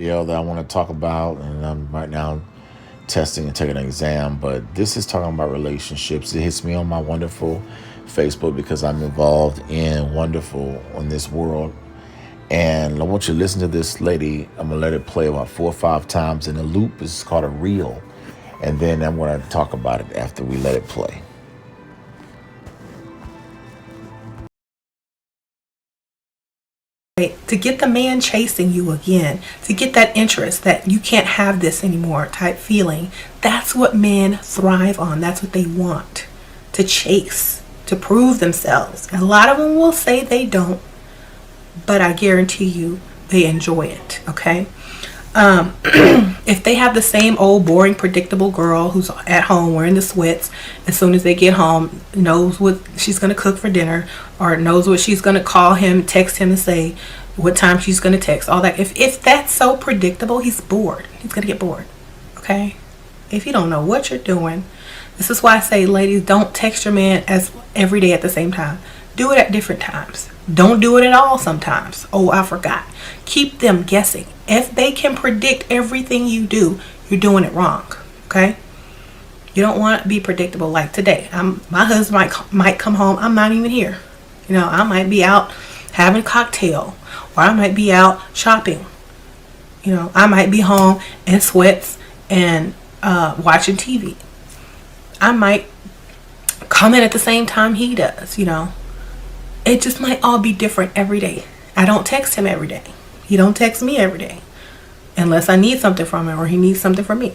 Video that I want to talk about, and I'm right now testing and taking an exam. But this is talking about relationships. It hits me on my wonderful Facebook because I'm involved in wonderful on this world. And I want you to listen to this lady. I'm gonna let it play about 4 or 5 times in a loop. It's called a reel, and then I'm gonna talk about it after we let it play. Right? To get the man chasing you again, to get that interest that you can't have this anymore type feeling. That's what men thrive on. That's what they want to chase, to prove themselves. And a lot of them will say they don't, but I guarantee you they enjoy it. Okay. If they have the same old boring predictable girl who's at home wearing the sweats, as soon as they get home knows what she's going to cook for dinner, or knows what she's going to call him, text him and say what time she's going to text, all that, if that's so predictable, he's bored. He's going to get bored. Okay. If you don't know what you're doing, this is why I say, ladies, don't text your man as every day at the same time. Do it at different times. Don't do it at all sometimes. Oh, I forgot. Keep them guessing. If they can predict everything you do, you're doing it wrong. Okay? You don't want to be predictable. Like today, my husband might come home. I'm not even here. I might be out having a cocktail, or I might be out shopping. I might be home in sweats and watching TV. I might come in at the same time he does. It just might all be different every day. I don't text him every day. He don't text me every day. Unless I need something from him or he needs something from me.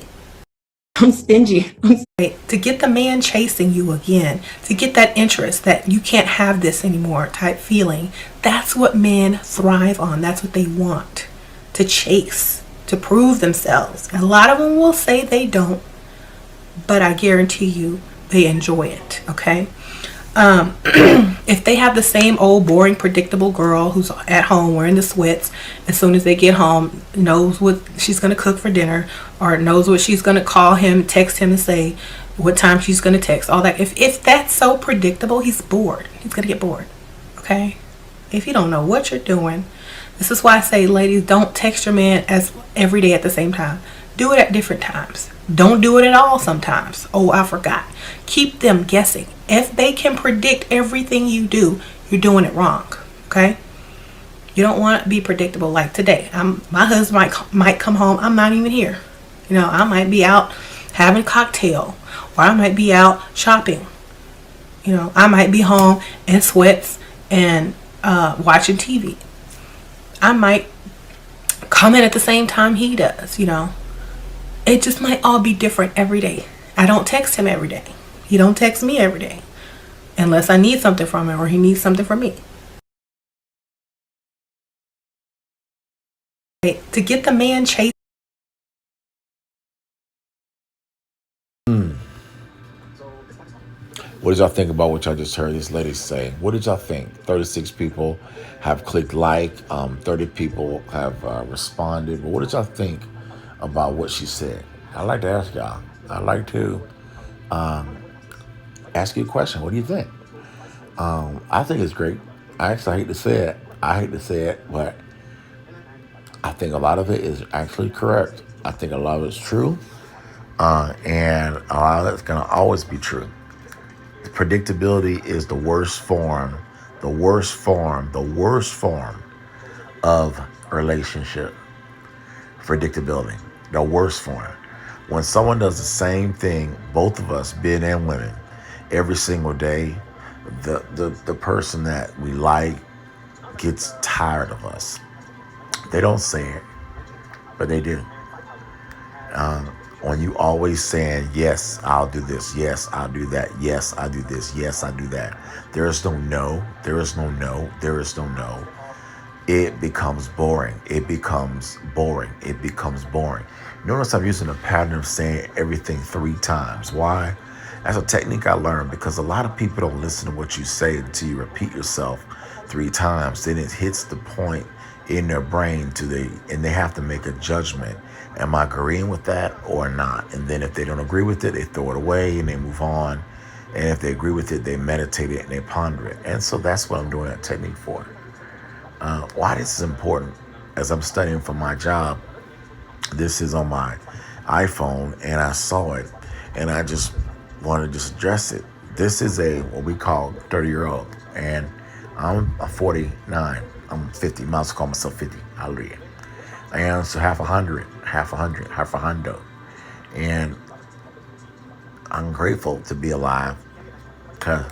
I'm stingy. To get the man chasing you again, to get that interest that you can't have this anymore type feeling. That's what men thrive on. That's what they want to chase, to prove themselves. And a lot of them will say they don't, but I guarantee you they enjoy it. Okay. If they have the same old boring predictable girl who's at home wearing the sweats, as soon as they get home knows what she's going to cook for dinner, or knows what she's going to call him, text him and say what time she's going to text, all that, if that's so predictable, he's bored. He's going to get bored. Okay. If you don't know what you're doing, this is why I say, ladies, don't text your man as every day at the same time. Do it at different times. Don't do it at all sometimes. Oh, I forgot. Keep them guessing. If they can predict everything you do, you're doing it wrong. Okay? You don't want to be predictable. Like today, my husband might come home. I'm not even here. I might be out having a cocktail, or I might be out shopping. I might be home in sweats and watching TV. I might come in at the same time he does. It just might all be different every day. I don't text him every day. He don't text me every day. Unless I need something from him or he needs something from me. To get the man chasing. What did y'all think about what y'all just heard this lady say? What did y'all think? 36 people have clicked like, 30 people have responded. But what did y'all think about what she said? I'd like to ask y'all. I'd like to ask you a question. What do you think? I think it's great. I actually hate to say it. I hate to say it, but I think a lot of it is actually correct. I think a lot of it's true. And a lot of it's going to always be true. Predictability is the worst form of relationship. Predictability, the worst form. When someone does the same thing, both of us, men and women, every single day, the person that we like gets tired of us. They don't say it, but they do. When you always saying, yes, I'll do this, yes, I'll do that, yes, I do this, yes, I do that. There is no no, there is no no, there is no no. It becomes boring. It becomes boring. It becomes boring. Notice I'm using a pattern of saying everything 3 times. Why? That's a technique I learned because a lot of people don't listen to what you say until you repeat yourself 3 times. Then it hits the point in their brain and they have to make a judgment. Am I agreeing with that or not? And then if they don't agree with it, they throw it away and they move on. And if they agree with it, they meditate it and they ponder it. And so that's what I'm doing that technique for. Why this is important, as I'm studying for my job, This is on my iPhone, and I saw it, and I just wanted to just address it. This is a what we call 30-year-old, and I'm a 49. I'm 50. Might as well call myself 50. Hallelujah. And so half a hundo. And I'm grateful to be alive because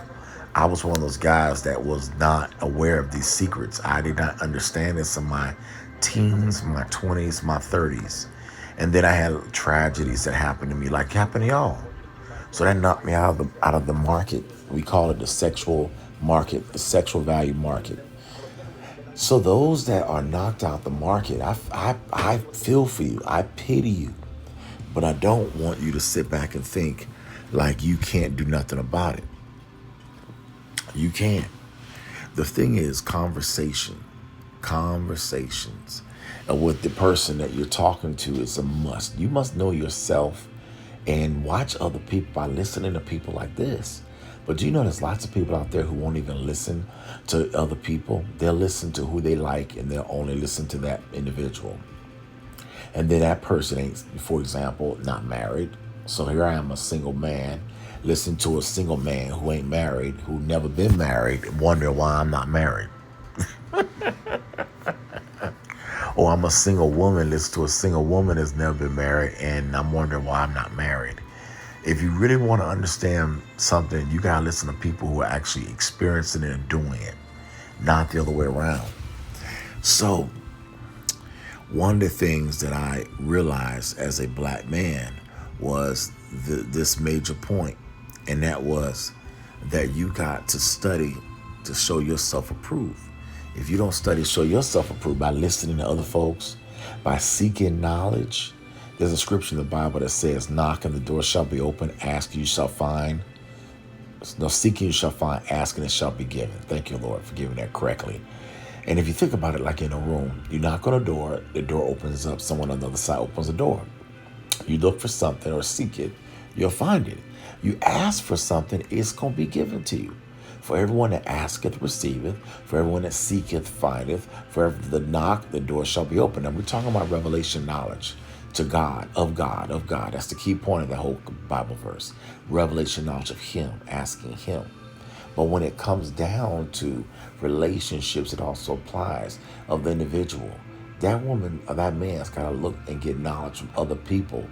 I was one of those guys that was not aware of these secrets. I did not understand this in my teens, my 20s, my 30s. And then I had tragedies that happened to me, like happened to y'all. So that knocked me out of the market. We call it the sexual market, the sexual value market. So those that are knocked out the market, I feel for you. I pity you. But I don't want you to sit back and think like you can't do nothing about it. You can. The thing is conversations with the person that you're talking to is a must. You must know yourself and watch other people by listening to people like this. But do you know there's lots of people out there who won't even listen to other people? They'll listen to who they like and they'll only listen to that individual. And then that person ain't, for example, not married. So here I am, a single man, listening to a single man who ain't married, who never been married, wondering why I'm not married. Or I'm a single woman, listen to a single woman that's never been married, and I'm wondering why I'm not married. If you really want to understand something, you got to listen to people who are actually experiencing it and doing it, not the other way around. So one of the things that I realized as a black man was this major point, and that was that you got to study to show yourself approved. If you don't study, show yourself approved by listening to other folks, by seeking knowledge. There's a scripture in the Bible that says, knock and the door shall be open, ask you shall find. No, seeking you shall find, asking it shall be given. Thank you, Lord, for giving that correctly. And if you think about it like in a room, you knock on a door, the door opens up, someone on the other side opens the door. You look for something or seek it, you'll find it. You ask for something, it's going to be given to you. For everyone that asketh, receiveth. For everyone that seeketh, findeth. For every the knock, the door shall be open. And we're talking about revelation knowledge to God, of God, of God. That's the key point of the whole Bible verse. Revelation knowledge of Him, asking Him. But when it comes down to relationships, it also applies of the individual. That woman or that man's got to look and get knowledge from other people.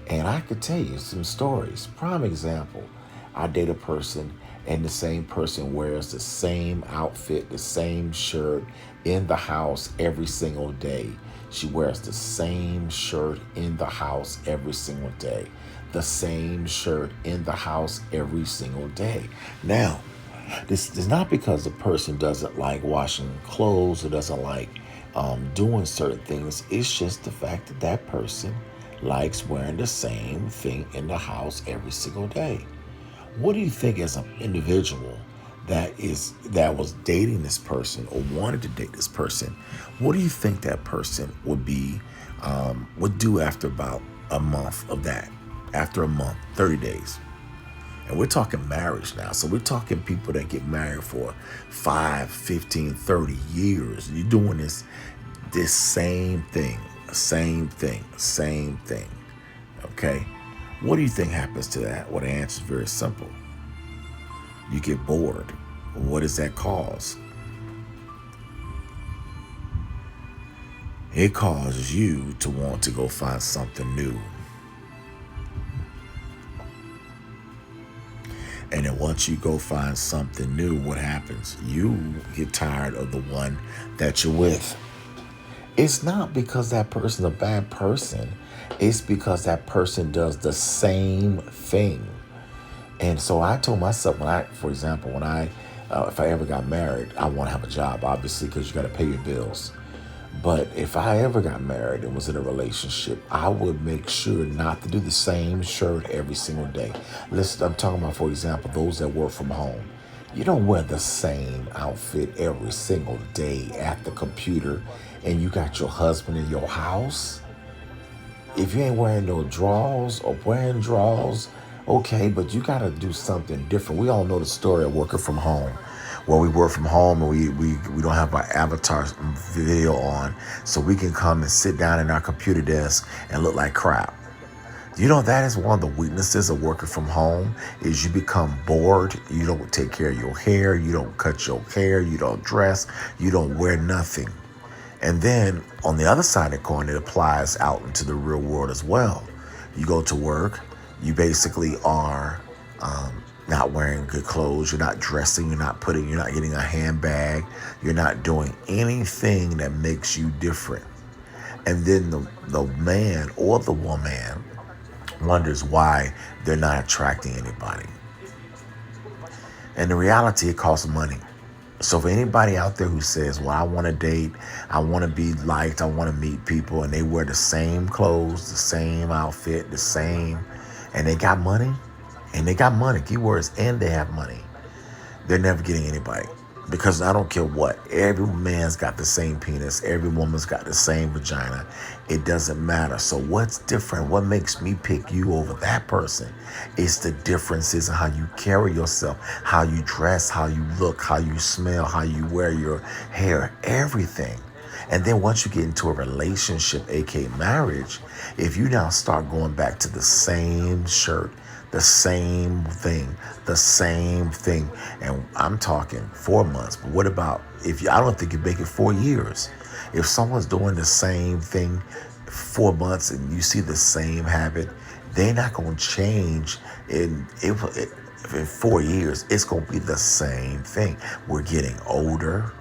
And I could tell you some stories. Prime example, I date a person and the same person wears the same outfit, the same shirt in the house every single day. She wears the same shirt in the house every single day. The same shirt in the house every single day. Now, this is not because the person doesn't like washing clothes or doesn't like doing certain things. It's just the fact that that person likes wearing the same thing in the house every single day. What do you think as an individual that was dating this person or wanted to date this person? What do you think that person would do after about a month of that? After a month, 30 days. And we're talking marriage now. So we're talking people that get married for 5, 15, 30 years. You're doing this same thing. Okay? What do you think happens to that? Well, the answer is very simple. You get bored. What does that cause? It causes you to want to go find something new. And then once you go find something new, what happens? You get tired of the one that you're with. It's not because that person's a bad person. It's because that person does the same thing. And so I told myself if I ever got married, I want to have a job, obviously, because you got to pay your bills. But if I ever got married and was in a relationship, I would make sure not to do the same shirt every single day. Listen, I'm talking about, for example, those that work from home. You don't wear the same outfit every single day at the computer and you got your husband in your house. If you ain't wearing no drawers or wearing drawers, okay, but you got to do something different. We all know the story of working from home. where we work from home and we don't have our avatar video on, so we can come and sit down in our computer desk and look like crap. You know, that is one of the weaknesses of working from home is you become bored. You don't take care of your hair. You don't cut your hair. You don't dress. You don't wear nothing. And then on the other side of the coin, it applies out into the real world as well. You go to work. You basically are not wearing good clothes. You're not dressing. You're not getting a handbag. You're not doing anything that makes you different. And then the man or the woman wonders why they're not attracting anybody. And in reality, it costs money. So for anybody out there who says, well, I want to date, I want to be liked, I want to meet people, and they wear the same clothes, the same outfit, the same, and they got money, keywords, and they have money, they're never getting anybody. Because I don't care what, every man's got the same penis, every woman's got the same vagina. It doesn't matter. So what's different? What makes me pick you over that person? It's the differences in how you carry yourself, how you dress, how you look, how you smell, how you wear your hair, everything. And then once you get into a relationship, aka marriage, if you now start going back to the same shirt, the same thing, and I'm talking 4 months, but what about I don't think you make it 4 years. If someone's doing the same thing 4 months and you see the same habit, they're not going to change in 4 years. It's going to be the same thing. We're getting older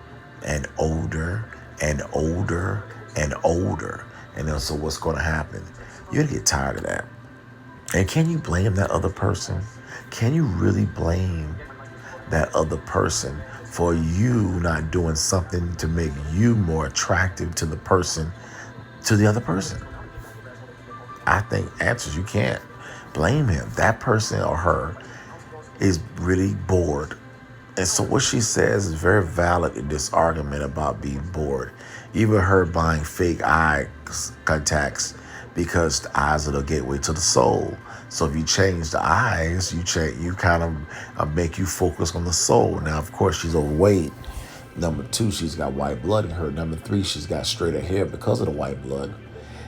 and older and older and older. And then so what's going to happen? You're going to get tired of that. And can you blame that other person? Can you really blame that other person for you not doing something to make you more attractive to the other person? I think answers you can't blame him. That person or her is really bored. And so what she says is very valid in this argument about being bored. Even her buying fake eye contacts because the eyes are the gateway to the soul. So if you change the eyes, you kind of make you focus on the soul. Now, of course, she's overweight. Number 2, she's got white blood in her. Number 3, she's got straighter hair because of the white blood.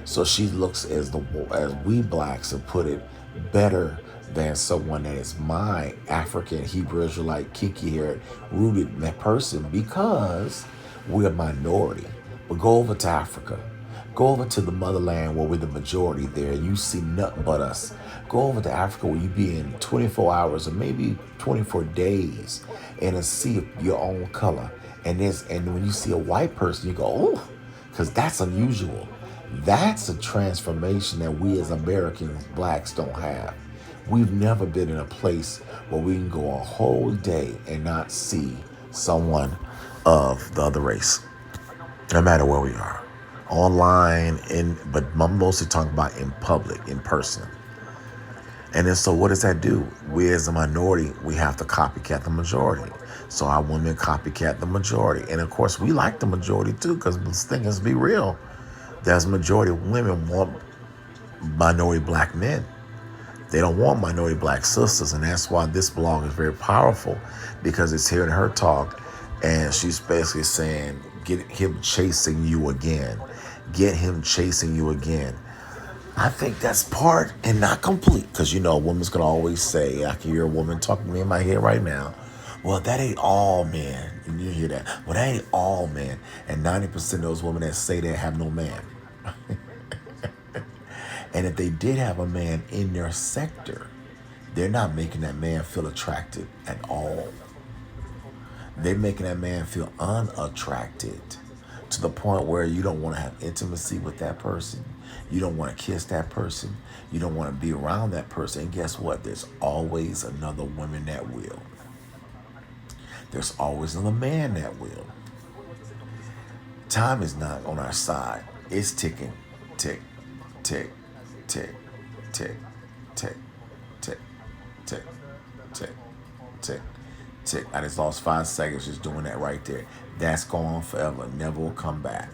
So she looks, as we blacks have put it, better than someone that is my African Hebrew Israelite Kiki haired rooted person because we're a minority. But go over to Africa. Go over to the motherland where we're the majority there. You see nothing but us. Go over to Africa where you be in 24 hours or maybe 24 days in a sea of your own color. And when you see a white person, you go, oh, because that's unusual. That's a transformation that we as Americans, blacks, don't have. We've never been in a place where we can go a whole day and not see someone of the other race, no matter where we are. Online, but I'm mostly talking about in public, in person. And then so what does that do? We as a minority, we have to copycat the majority. So our women copycat the majority. And of course, we like the majority too, because this thing is be real. There's a majority of women want minority black men. They don't want minority black sisters. And that's why this blog is very powerful, because it's hearing her talk. And she's basically saying, get him chasing you again. Get him chasing you again. I think that's part and not complete. Because, a woman's going to always say, I can hear a woman talking to me in my head right now, well, that ain't all men. And you hear that. Well, that ain't all men. And 90% of those women that say they have no man. And if they did have a man in their sector, they're not making that man feel attracted at all. They're making that man feel unattracted to the point where you don't want to have intimacy with that person. You don't want to kiss that person. You don't want to be around that person. And guess what? There's always another woman that will. There's always another man that will. Time is not on our side. It's ticking. Tick, tick, tick, tick, tick, tick, tick, tick, tick, tick. I just lost 5 seconds just doing that right there. That's gone forever. Never will come back.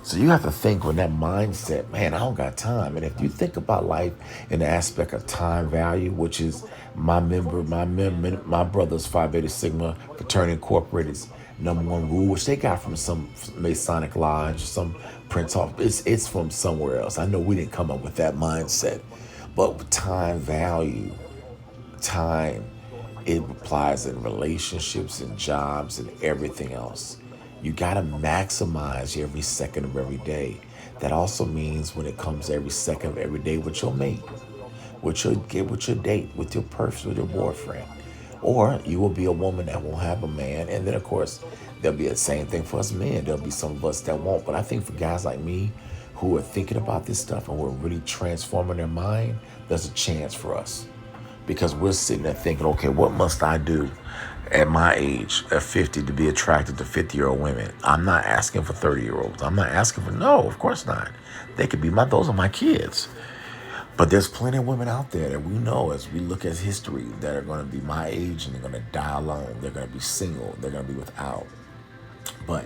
So you have to think with that mindset, man, I don't got time. And if you think about life in the aspect of time value, which is my brother's Phi Beta Sigma Fraternity Incorporated's number one rule, which they got from some Masonic lodge, some Prince off. It's from somewhere else. I know we didn't come up with that mindset, but with time value, time, it applies in relationships and jobs and everything else. You got to maximize every second of every day. That also means when it comes every second of every day with your mate, with your date, with your person, with your boyfriend. Or you will be a woman that won't have a man. And then, of course, there'll be the same thing for us men. There'll be some of us that won't. But I think for guys like me who are thinking about this stuff and who are really transforming their mind, there's a chance for us. Because we're sitting there thinking, okay, what must I do at my age, at 50, to be attracted to 50-year-old women? I'm not asking for 30-year-olds. I'm not asking for, no, of course not. They could be those are my kids. But there's plenty of women out there that we know as we look at history that are going to be my age and they're going to die alone. They're going to be single. They're going to be without. But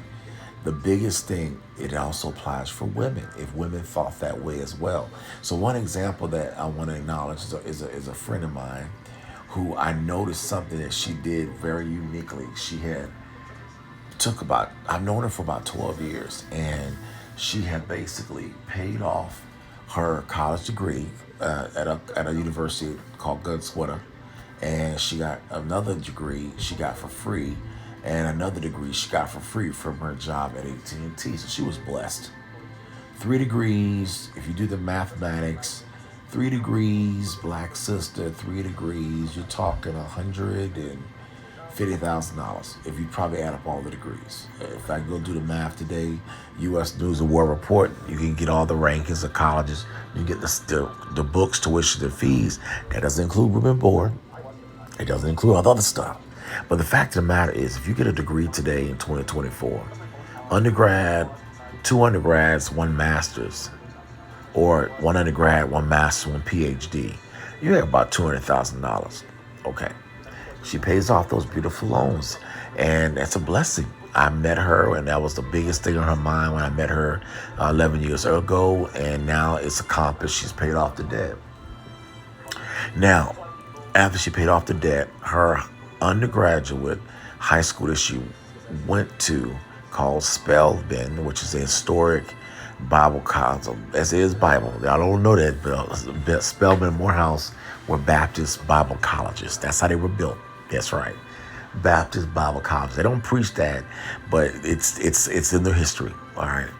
the biggest thing, it also applies for women, if women thought that way as well. So one example that I want to acknowledge is a friend of mine who I noticed something that she did very uniquely. She had I've known her for about 12 years, and she had basically paid off her college degree at a university called Gunswitter, and she got another degree she got for free, and another degree she got for free from her job at AT&T. So she was blessed. 3 degrees, if you do the mathematics, 3 degrees, black sister, 3 degrees, you're talking $150,000 if you probably add up all the degrees. If I go do the math today, U.S. News and World Report, you can get all the rankings of colleges. You get the books, tuition, and fees. That doesn't include room and board. It doesn't include all the other stuff. But the fact of the matter is, if you get a degree today in 2024, undergrad, 2 undergrads, 1 master's, or 1 undergrad, 1 master, 1 PhD, you have about $200,000. Okay. She pays off those beautiful loans, and that's a blessing. I met her, and that was the biggest thing on her mind when I met her 11 years ago, and now it's accomplished. She's paid off the debt. Now, after she paid off the debt, her undergraduate high school that she went to, called Spelman, which is a historic Bible college, as is Bible. I don't know that, but Spelman and Morehouse were Baptist Bible colleges. That's how they were built. That's right, Baptist Bible college. They don't preach that, but it's in their history. All right,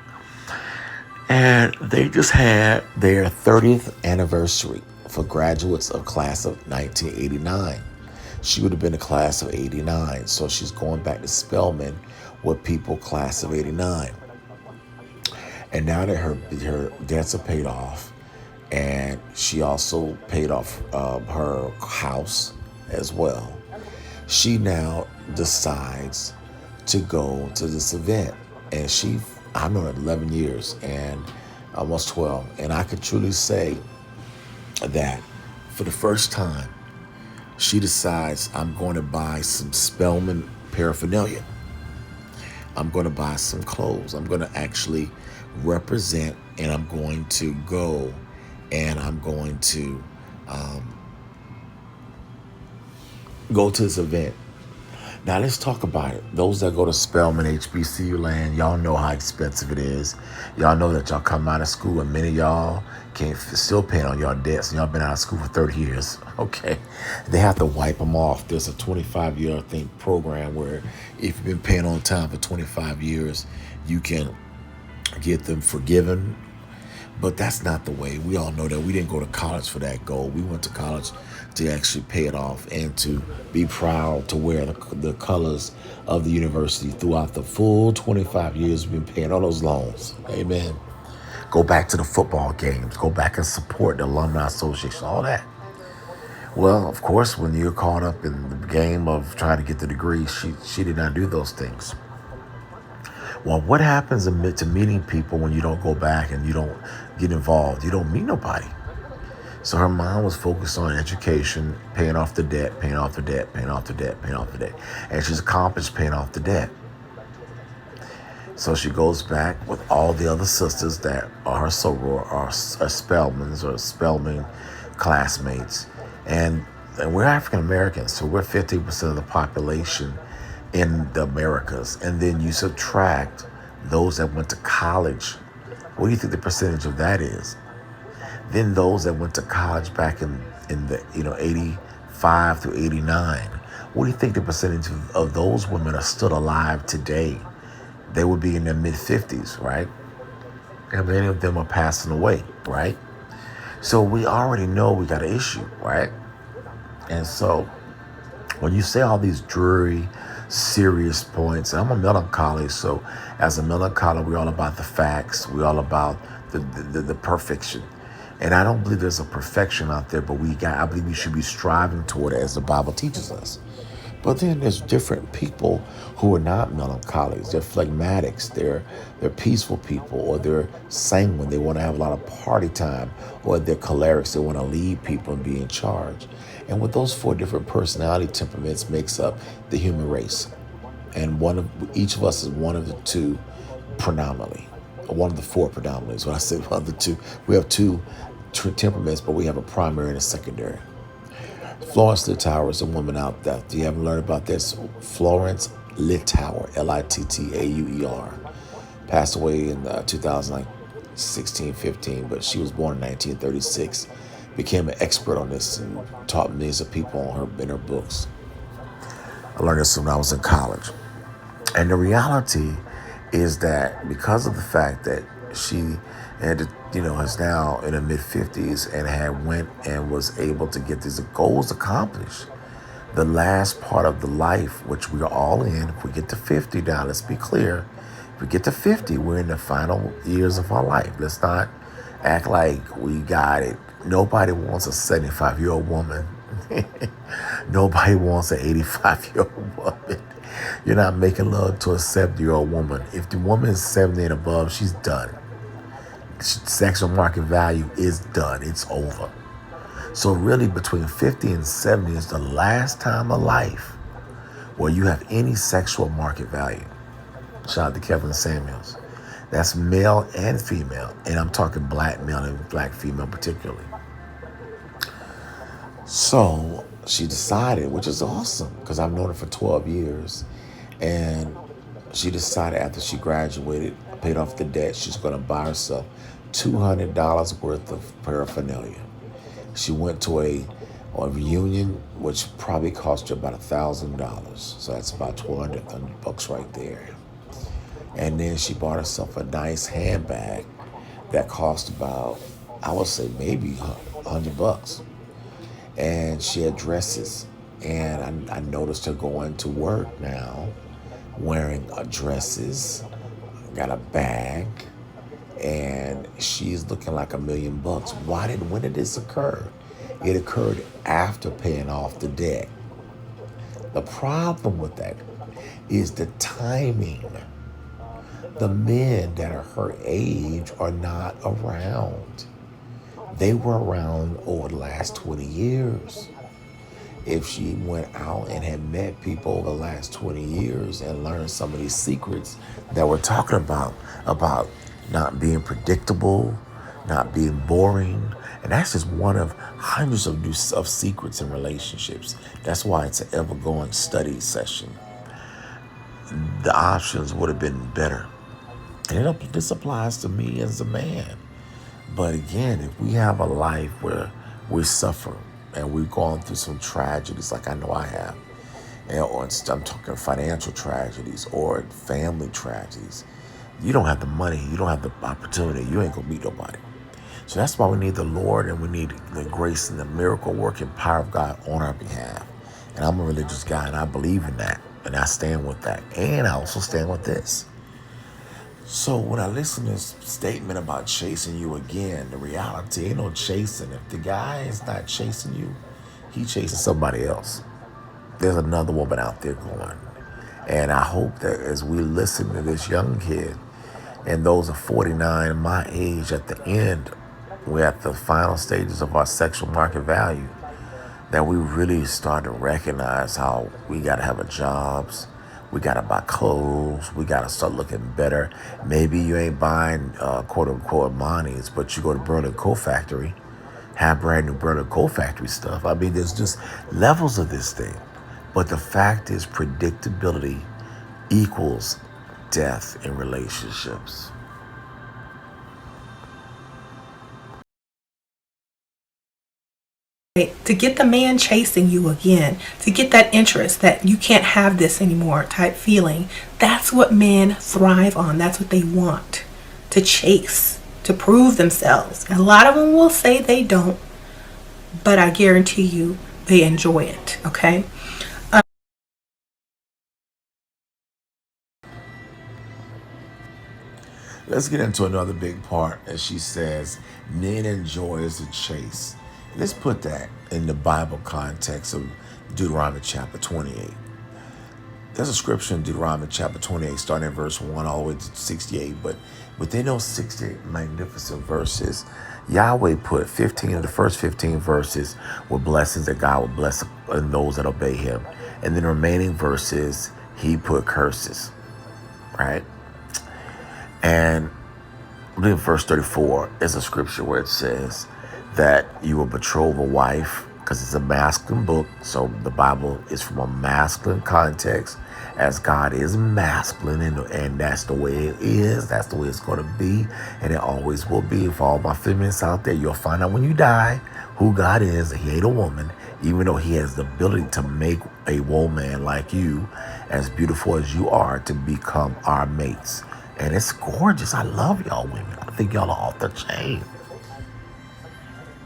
and they just had their 30th anniversary for graduates of class of 1989. She would have been a class of 89, so she's going back to Spelman with people class of 89. And now that her debts are paid off, and she also paid off her house as well, she now decides to go to this event. And I've known her 11 years and almost 12. And I can truly say that for the first time, she decides, I'm going to buy some Spelman paraphernalia. I'm going to buy some clothes. I'm going to actually represent, and I'm going to go, and I'm going to go to this event. Now let's talk about it. Those that go to Spelman HBCU land, y'all know how expensive it is. Y'all know that y'all come out of school, and many of y'all can't still paying on y'all debts, and y'all been out of school for 30 years. Okay, they have to wipe them off. There's a 25-year, I think, program where if you've been paying on time for 25 years, you can get them forgiven. But that's not the way. We all know that we didn't go to college for that goal. We went to college to actually pay it off and to be proud to wear the colors of the university throughout the full 25 years we've been paying all those loans. Amen. Go back to the football games. Go back and support the Alumni Association, all that. Well, of course, when you're caught up in the game of trying to get the degree, she did not do those things. Well, what happens to meeting people when you don't go back and you don't get involved? You don't meet nobody. So her mind was focused on education, paying off the debt, paying off the debt, paying off the debt, paying off the debt. And she's accomplished paying off the debt. So she goes back with all the other sisters that are her soror, are Spelmans or Spelman classmates. And we're African Americans, so we're 15% of the population in the Americas. And then you subtract those that went to college. What do you think the percentage of that is? Then those that went to college back in the 85 through 89. What do you think the percentage of those women are still alive today? They would be in their mid 50s, right? And many of them are passing away, right? So we already know we got an issue, right? And so when you say all these dreary, serious points, and I'm a melancholy, so as a melancholy, we're all about the facts. We're all about the perfection. And I don't believe there's a perfection out there, but I believe we should be striving toward it as the Bible teaches us. But then there's different people who are not melancholies. They're phlegmatics. They're peaceful people, or they're sanguine. They want to have a lot of party time, or they're cholerics. They want to lead people and be in charge. And with those four different personality temperaments makes up the human race. And each of us is one of the two predominantly, or one of the four predominantly. So when I say one of the two, we have two temperaments, but we have a primary and a secondary. Florence Littauer is a woman out there. You haven't learned about this? Florence Littauer, Littauer, passed away in 2016, 15, but she was born in 1936. Became an expert on this and taught millions of people in her books. I learned this when I was in college. And the reality is that because of the fact that she is now in her mid 50s and had went and was able to get these goals accomplished, the last part of the life, which we are all in, if we get to 50 now, let's be clear, if we get to 50, we're in the final years of our life. Let's not act like we got it. Nobody wants a 75-year-old woman. Nobody wants an 85-year-old woman. You're not making love to a 70-year-old woman. If the woman is 70 and above, she's done. Sexual market value is done. It's over. So really between 50 and 70 is the last time of life where you have any sexual market value. Shout out to Kevin Samuels. That's male and female. And I'm talking black male and black female particularly. So she decided, which is awesome because I've known her for 12 years. And she decided after she graduated, paid off the debt, she's going to buy herself $200 worth of paraphernalia. She went to a reunion, which probably cost her about $1,000. So that's about $1,200 right there. And then she bought herself a nice handbag that cost about, I would say maybe $100. And she had dresses. And I noticed her going to work now, wearing dresses, got a bag, and she's looking like $1 million. When did this occur? It occurred after paying off the debt. The problem with that is the timing. The men that are her age are not around. They were around over the last 20 years. If she went out and had met people over the last 20 years and learned some of these secrets that we're talking about not being predictable, not being boring, and that's just one of hundreds of secrets in relationships. That's why it's an ever-going study session. The options would have been better. And this applies to me as a man. But again, if we have a life where we suffer and we've gone through some tragedies like I know I have, or I'm talking financial tragedies or family tragedies, you don't have the money, you don't have the opportunity, you ain't gonna meet nobody. So that's why we need the Lord and we need the grace and the miracle working power of God on our behalf. And I'm a religious guy and I believe in that and I stand with that. And I also stand with this. So when I listen to this statement about chasing you again, the reality ain't no chasing. If the guy is not chasing you, he chasing somebody else. There's another woman out there going. And I hope that as we listen to this young kid, and those are 49, my age, at the end, we're at the final stages of our sexual market value, that we really start to recognize how we got to have jobs, We got to buy clothes. We got to start looking better. Maybe you ain't buying quote unquote Armani's, but you go to Berlin Coat Factory, have brand new Berlin Coat Factory stuff. I mean, there's just levels of this thing. But the fact is, predictability equals death in relationships. To get the man chasing you again, to get that interest that you can't have this anymore type feeling, that's what men thrive on. That's what they want to chase, to prove themselves. And a lot of them will say they don't, but I guarantee you they enjoy it, okay? Let's get into another big part. As she says, men enjoys the chase. Let's put that in the Bible context of Deuteronomy chapter 28. There's a scripture in Deuteronomy chapter 28, starting at verse 1 all the way to 68. But within those 68 magnificent verses, Yahweh put 15 of the first 15 verses were blessings that God would bless those that obey him. And then the remaining verses, he put curses, right? And I believe verse 34 is a scripture where it says that you will betroth a wife, because it's a masculine book. So the Bible is from a masculine context, as God is masculine, and that's the way it is. That's the way it's going to be, and it always will be. For all my feminists out there, you'll find out when you die who God is. He ain't a woman, even though he has the ability to make a woman like you, as beautiful as you are, to become our mates. And it's gorgeous. I love y'all women. I think y'all are off the chain.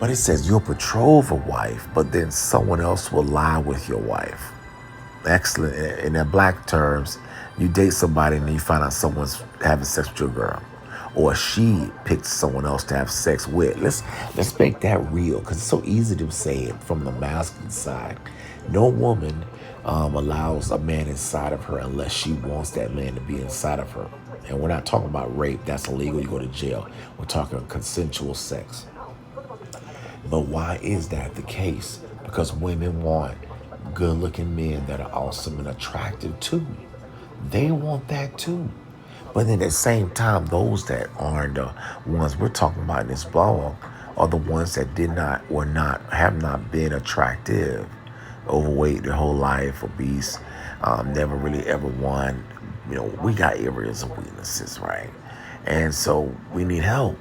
But it says you'll betroth a wife, but then someone else will lie with your wife. Excellent. In their black terms, you date somebody and then you find out someone's having sex with your girl. Or she picked someone else to have sex with. Let's make that real, because it's so easy to say it from the masculine side. No woman allows a man inside of her unless she wants that man to be inside of her. And we're not talking about rape. That's illegal. You go to jail. We're talking consensual sex. But why is that the case? Because women want good-looking men that are awesome and attractive too. They want that too. But then at the same time, those that aren't the ones we're talking about in this blog are the ones that have not been attractive, overweight their whole life, obese, never really ever won. You know, we got areas of weaknesses, right? And so we need help.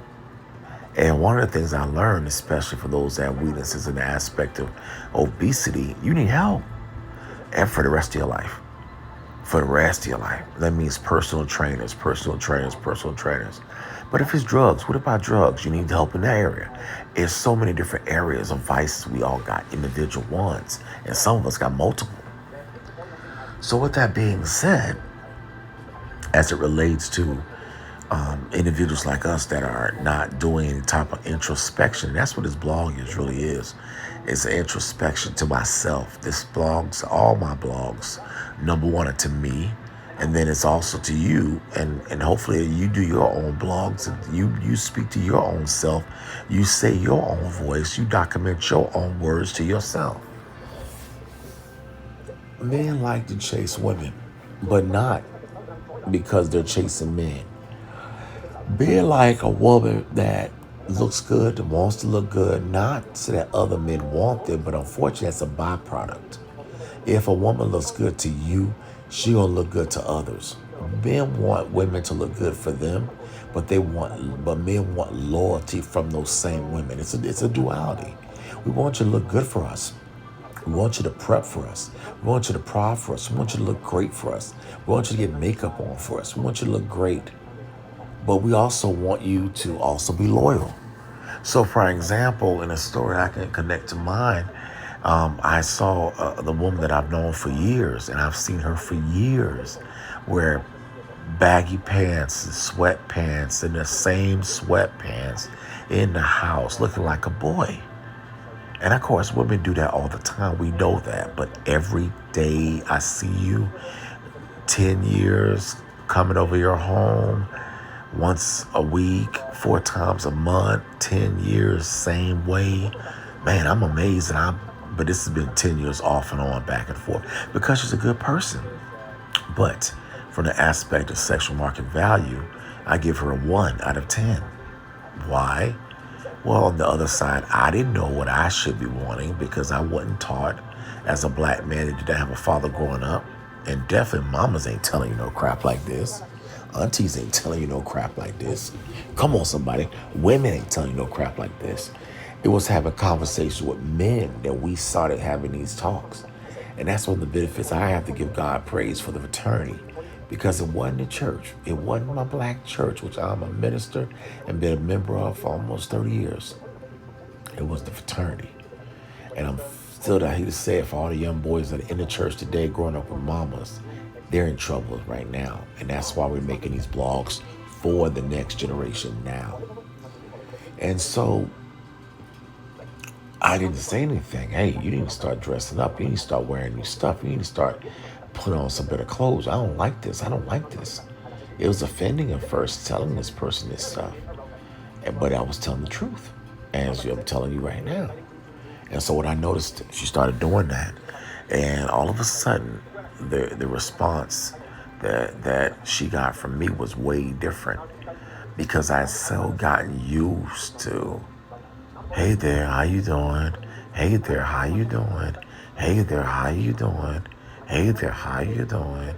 And one of the things I learned, especially for those that have weaknesses in the aspect of obesity, you need help. And for the rest of your life. For the rest of your life. That means personal trainers. But if it's drugs, what about drugs? You need help in that area. There's so many different areas of vices. We all got individual ones. And some of us got multiple. So with that being said, as it relates to individuals like us that are not doing any type of introspection, that's what this blog really is. It's an introspection to myself. This blogs, all my blogs, number one, are to me, and then it's also to you, and hopefully you do your own blogs, and you speak to your own self, you say your own voice, you document your own words to yourself. Men like to chase women, but not because they're chasing men. Be like a woman that looks good and wants to look good, not so that other men want them, but unfortunately that's a byproduct. If a woman looks good to you, she gonna look good to others. Men want women to look good for them, but men want loyalty from those same women. It's a duality. We want you to look good for us. We want you to prep for us. We want you to prod for us. We want you to look great for us. We want you to get makeup on for us. We want you to look great. But we also want you to also be loyal. So for example, in a story I can connect to mine, I saw the woman that I've known for years, and I've seen her for years, wear baggy pants and sweatpants and the same sweatpants in the house, looking like a boy. And of course, women do that all the time. We know that. But every day I see you, 10 years, coming over your home, once a week, 4 times a month, 10 years, same way. Man, I'm amazed. But this has been 10 years off and on, back and forth, because she's a good person. But from the aspect of sexual market value, I give her a 1 out of 10. Why? Well, on the other side, I didn't know what I should be wanting because I wasn't taught as a black man that didn't have a father growing up. And definitely mamas ain't telling you no crap like this. Aunties ain't telling you no crap like this. Come on, somebody. Women ain't telling you no crap like this. It was having conversations with men that we started having these talks. And that's one of the benefits. I have to give God praise for the fraternity because it wasn't the church. It wasn't my black church, which I'm a minister and been a member of for almost 30 years. It was the fraternity. And I'm still, I hate to say it, for all the young boys that are in the church today growing up with mamas, they're in trouble right now. And that's why we're making these blogs for the next generation now. And so I didn't say anything. Hey, you need to start dressing up. You need to start wearing new stuff. You need to start putting on some better clothes. I don't like this. I don't like this. It was offending at first telling this person this stuff. But I was telling the truth, as I'm telling you right now. And so what I noticed, she started doing that. And all of a sudden, the response that she got from me was way different because I had so gotten used to, hey there, how you doing? Hey there, how you doing? Hey there, how you doing? Hey there, how you doing?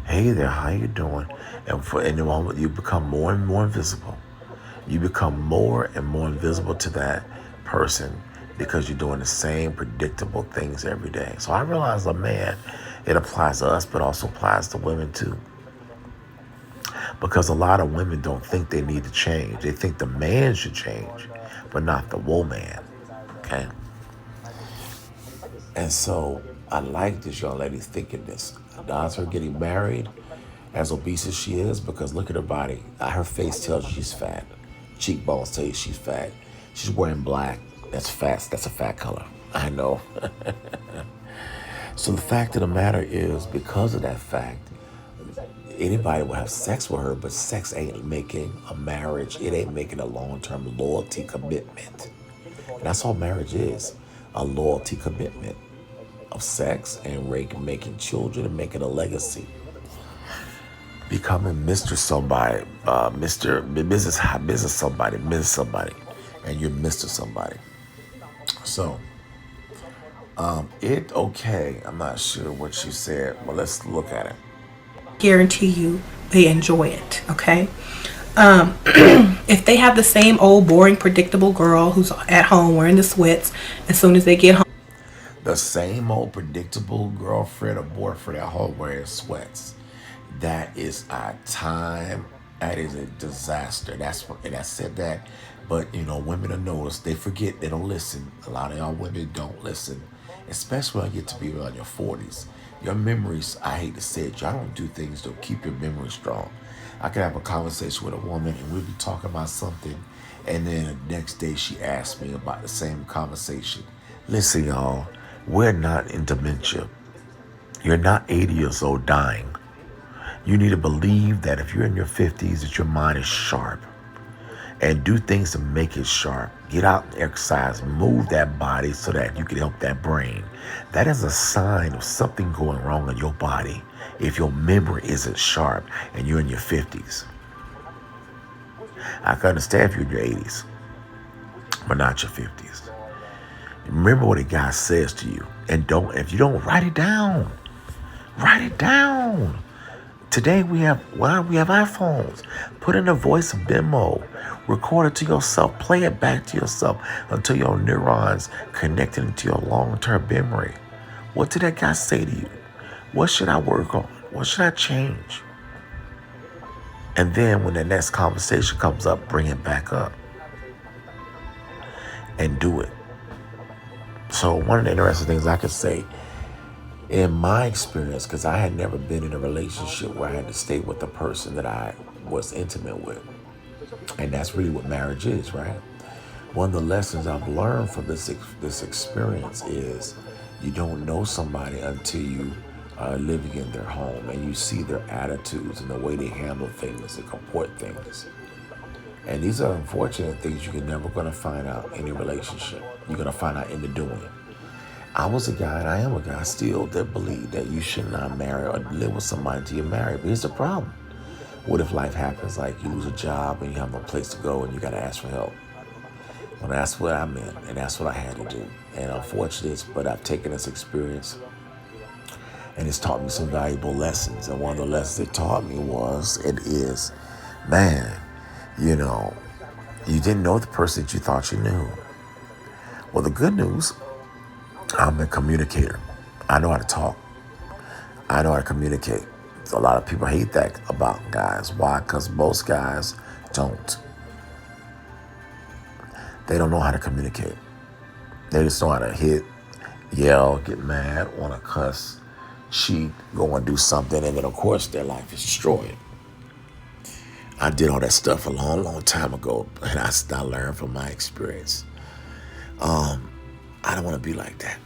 Hey there, how you doing? And in the moment you become more and more invisible. You become more and more invisible to that person because you're doing the same predictable things every day. So I realized, man, it applies to us, but also applies to women too. Because a lot of women don't think they need to change. They think the man should change, but not the woman. Okay? And so I like this young lady thinking this. Odds her getting married, as obese as she is, because look at her body. Her face tells you she's fat. Cheekbones tell you she's fat. She's wearing black. That's fat. That's a fat color. I know. So the fact of the matter is, because of that fact, anybody will have sex with her, but sex ain't making a marriage. It ain't making a long-term loyalty commitment. And that's all marriage is, a loyalty commitment of sex and making children and making a legacy. Becoming Mr. Somebody, Mrs. Somebody, Ms. Somebody, and you're Mr. Somebody. So, okay, I'm not sure what she said, but let's look at it. Guarantee you they enjoy it, okay? If they have the same old boring predictable girl who's at home wearing the sweats, as soon as they get home, The same old predictable girlfriend or boyfriend at home wearing sweats. That is a time. That is a disaster. And I said that, but women are noticed. They forget. They don't listen. A lot of y'all women don't listen, especially when you get to be around your 40s. Your memories, I hate to say it, y'all don't do things to keep your memory strong. I could have a conversation with a woman and we'll be talking about something, and then the next day she asked me about the same conversation. Listen, y'all, we're not in dementia. You're not 80 years old dying. You need to believe that if you're in your 50s, that your mind is sharp. And do things to make it sharp. Get out and exercise. Move that body so that you can help that brain. That is a sign of something going wrong in your body if your memory isn't sharp and you're in your 50s. I can understand if you're in your 80s, but not your 50s. Remember what a guy says to you. And if you don't, write it down. Write it down. Today we have iPhones. Put in a voice memo. Record it to yourself. Play it back to yourself until your neurons connected into your long-term memory. What did that guy say to you? What should I work on? What should I change? And then when the next conversation comes up, bring it back up and do it. So one of the interesting things I could say, in my experience, because I had never been in a relationship where I had to stay with the person that I was intimate with. And that's really what marriage is, right? One of the lessons I've learned from this experience is you don't know somebody until you are living in their home and you see their attitudes and the way they handle things and comport things. And these are unfortunate things you're never going to find out in a relationship. You're going to find out in the doing. I was a guy, and I am a guy still, that believe that you should not marry or live with somebody until you're married. But here's the problem. What if life happens, like you lose a job and you have no place to go and you got to ask for help? Well, that's what I meant, and that's what I had to do. And unfortunately, but I've taken this experience, and it's taught me some valuable lessons. And one of the lessons it taught me was, it is, man, you know, you didn't know the person that you thought you knew. Well, the good news, I'm a communicator. I know how to talk. I know how to communicate. A lot of people hate that about guys. Why? Because most guys don't. They don't know how to communicate. They just know how to hit, yell, get mad, want to cuss, cheat, go and do something, and then of course their life is destroyed. I did all that stuff a long, long time ago, and I learned from my experience. I don't want to be like that.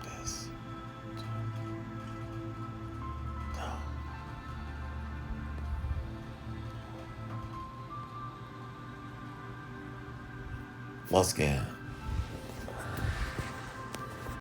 This. Once again,